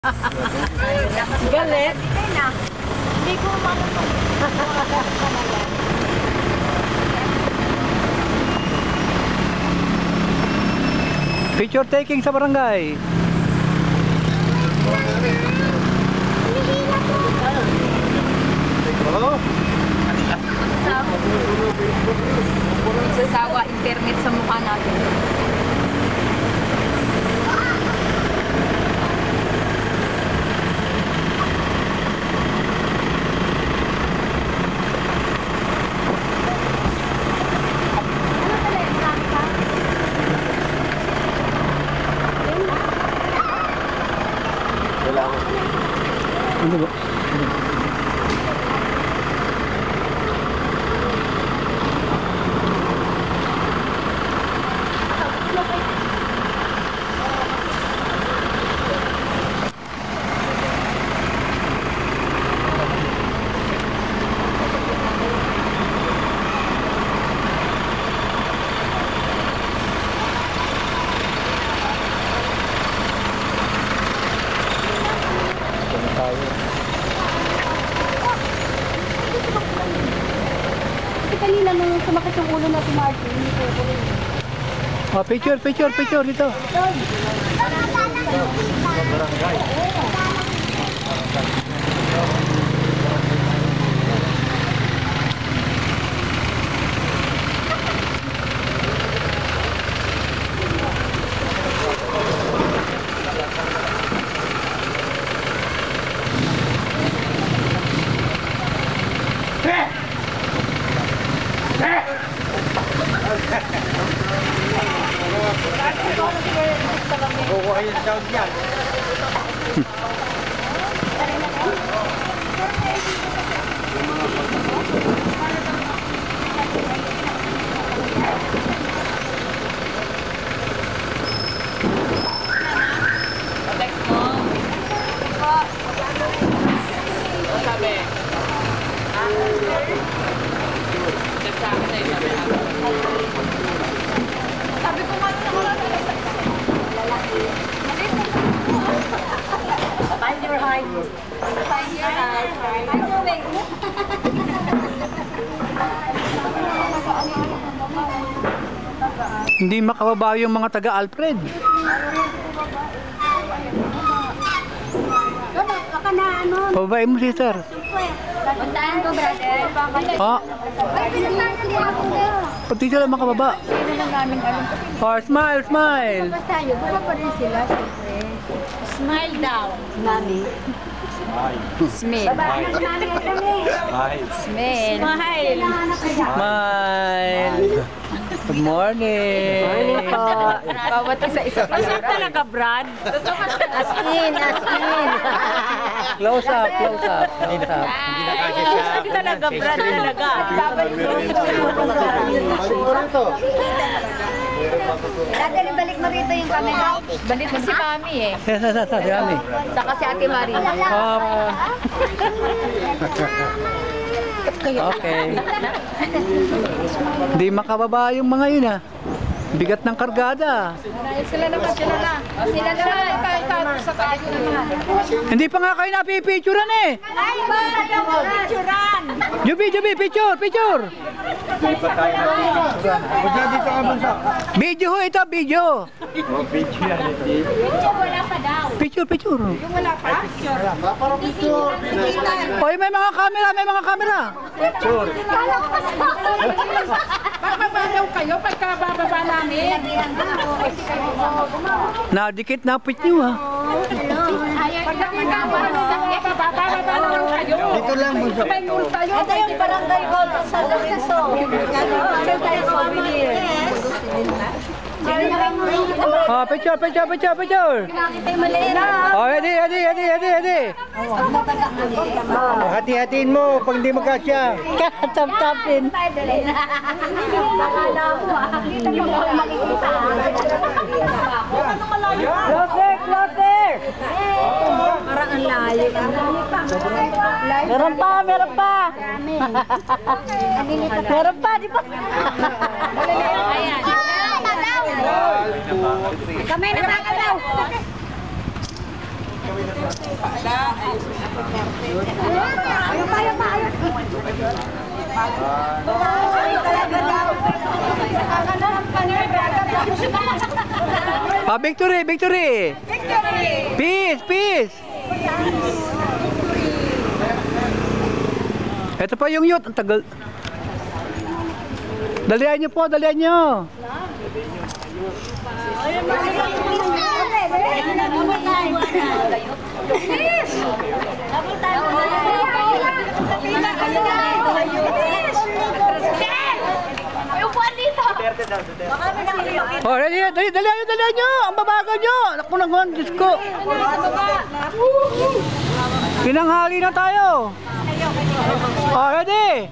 Galit? Hindi ko Picture taking sa barangay. Nagsasawa internet sa mukha natin. Ano ba? Kanina nung sumakit yung ulo na si Martin, Oh, picture dito. Kukuha yung sound yan. Sabi ko nga wala na sa Find your height. Find your height. Find your weight. Hindi makababa yung mga taga-Alfred. Baka na ano? Pababain mo, sister. Puntahan ko, brother. Oh, Ay, pinagtahan din ako kayo. pati sila makababa. Hindi lang namin alam. Oh, smile. Basta tayo, baka pa rin sila, siyempre. Smile daw. Mami. Smile. Babae na mami kami. Smile. Smile. Smile. Good morning. Morning po. Bawat isa-isa. Masarap talaga, Brad. As in. Close up. Masarap talaga, Brad. Talaga. Dati balik mo rito yung camera. Balik mo si Mami eh. Dami. Saka si Ate Marie. Okay. Hindi makababa yung mga yun, ah. Bigat ng kargada. Sila na. Sila na sa tayo naman. Hindi pa nga kayo napipicturan eh. Ay, ba? Picturean. Jubi, picture. Video ho ito, video. Wala pa daw. Picture. Yung wala pa? Oy, may mga camera. Bababa daw kayo pagka bababa namin. Nadikit na pit nyo, ha. Pagka bababa naman kayo. Dito lang mo sa May multa yun. Ito yung barangay hall sa Lareso. Barangay souvenir. Oh, picture. Nakita yung maliit. Oh, ready. hati-hatiin mo pag hindi magkasya. Tap-tapin. Nakala ko Kita niyo ba ako makikita? Closer. Parang ang layo. Meron pa. Meron pa, di ba? Ayan. Kamay na mga daw. Victory, victory! Peace, peace! Ito pa yung youth, ang tagal. Dalihan nyo po, dalihan nyo. Oh, dalihan nyo. Ang babagal nyo. Naku naman, Diyos ko. Pinanghali na tayo. Oh, ready?